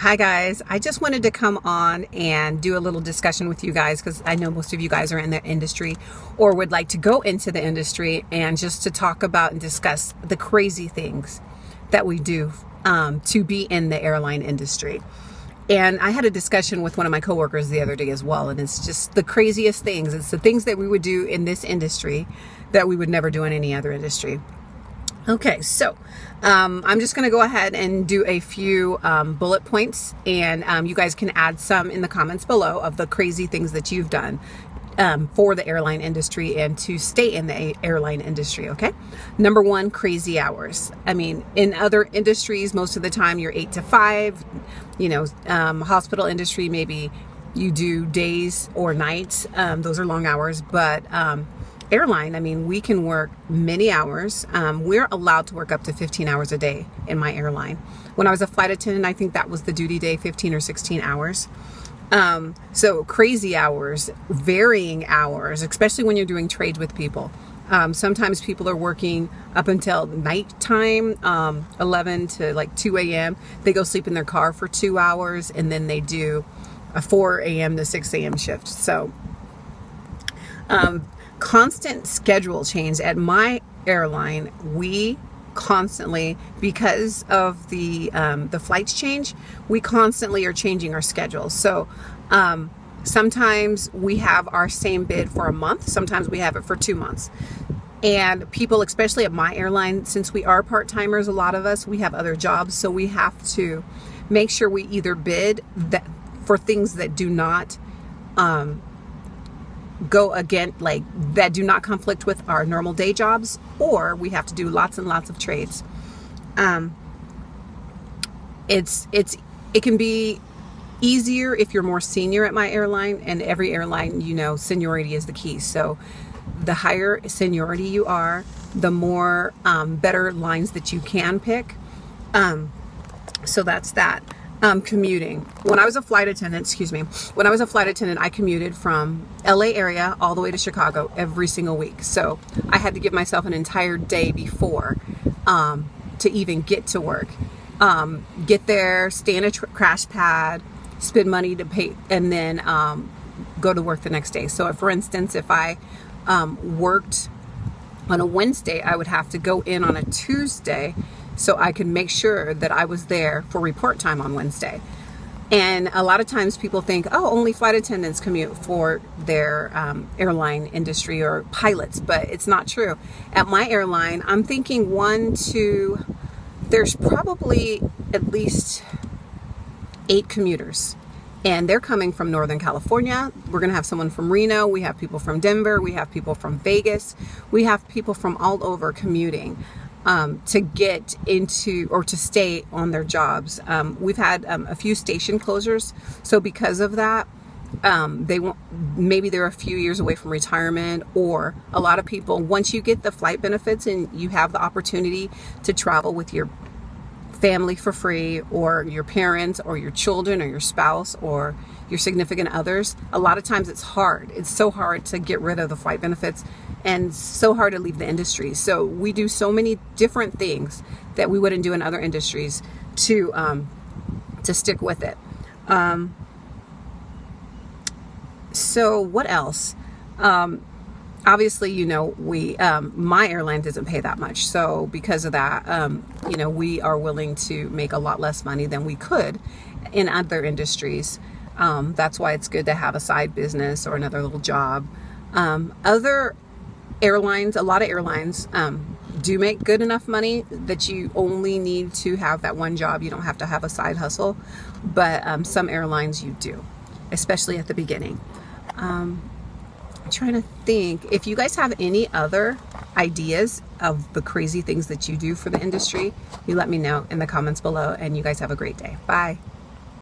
Hi guys, I just wanted to come on and do a little discussion with you guys because I know most of you guys are in the industry or would like to go into the industry, and just to talk about and discuss the crazy things that we do to be in the airline industry. And I had a discussion with one of my coworkers the other day as well, and it's just the craziest things. It's the things that we would do in this industry that we would never do in any other industry. Okay, so I'm just going to go ahead and do a few bullet points, and you guys can add some in the comments below of the crazy things that you've done for the airline industry and to stay in the airline industry, okay? Number one, crazy hours. I mean, in other industries, most of the time you're 8 to 5, you know, hospital industry, maybe you do days or nights. Those are long hours, but airline, I mean, we can work many hours. We're allowed to work up to 15 hours a day in my airline. When I was a flight attendant, I think that was the duty day, 15 or 16 hours. So crazy hours, varying hours, especially when you're doing trades with people. Sometimes people are working up until nighttime, 11 to like 2 a.m. They go sleep in their car for 2 hours, and then they do a 4 a.m. to 6 a.m. shift. So, constant schedule change at my airline. We constantly, because of the flights change, we constantly are changing our schedules. So sometimes we have our same bid for a month, sometimes we have it for 2 months. And people, especially at my airline, since we are part-timers, a lot of us, we have other jobs, so we have to make sure we either bid that for things that do not go against, like, that do not conflict with our normal day jobs, or we have to do lots and lots of trades. It can be easier if you're more senior at my airline, and every airline, you know, seniority is the key. So the higher seniority you are, the more better lines that you can pick. So that's that. Commuting. When I was a flight attendant, when I was a flight attendant, I commuted from LA area all the way to Chicago every single week. So I had to give myself an entire day before to even get to work. Get there, stay in a crash pad, spend money to pay, and then go to work the next day. So for instance, if I worked on a Wednesday, I would have to go in on a Tuesday so I could make sure that I was there for report time on Wednesday. And a lot of times people think, oh, only flight attendants commute for their airline industry or pilots, but it's not true. At my airline, I'm thinking there's probably at least 8 commuters. And they're coming from Northern California. We're going to have someone from Reno. We have people from Denver. We have people from Vegas. We have people from all over commuting to get into or to stay on their jobs. We've had a few station closures. So because of that, maybe they're a few years away from retirement, or a lot of people, once you get the flight benefits and you have the opportunity to travel with your family for free, or your parents or your children or your spouse or your significant others, a lot of times it's hard. It's so hard to get rid of the flight benefits and so hard to leave the industry. So we do so many different things that we wouldn't do in other industries to stick with it. So what else? Obviously, you know, my airline doesn't pay that much. So because of that, you know, we are willing to make a lot less money than we could in other industries. That's why it's good to have a side business or another little job. Other airlines, a lot of airlines do make good enough money that you only need to have that one job. You don't have to have a side hustle, but some airlines you do, especially at the beginning. I'm trying to think, if you guys have any other ideas of the crazy things that you do for the industry, you let me know in the comments below, and you guys have a great day. Bye.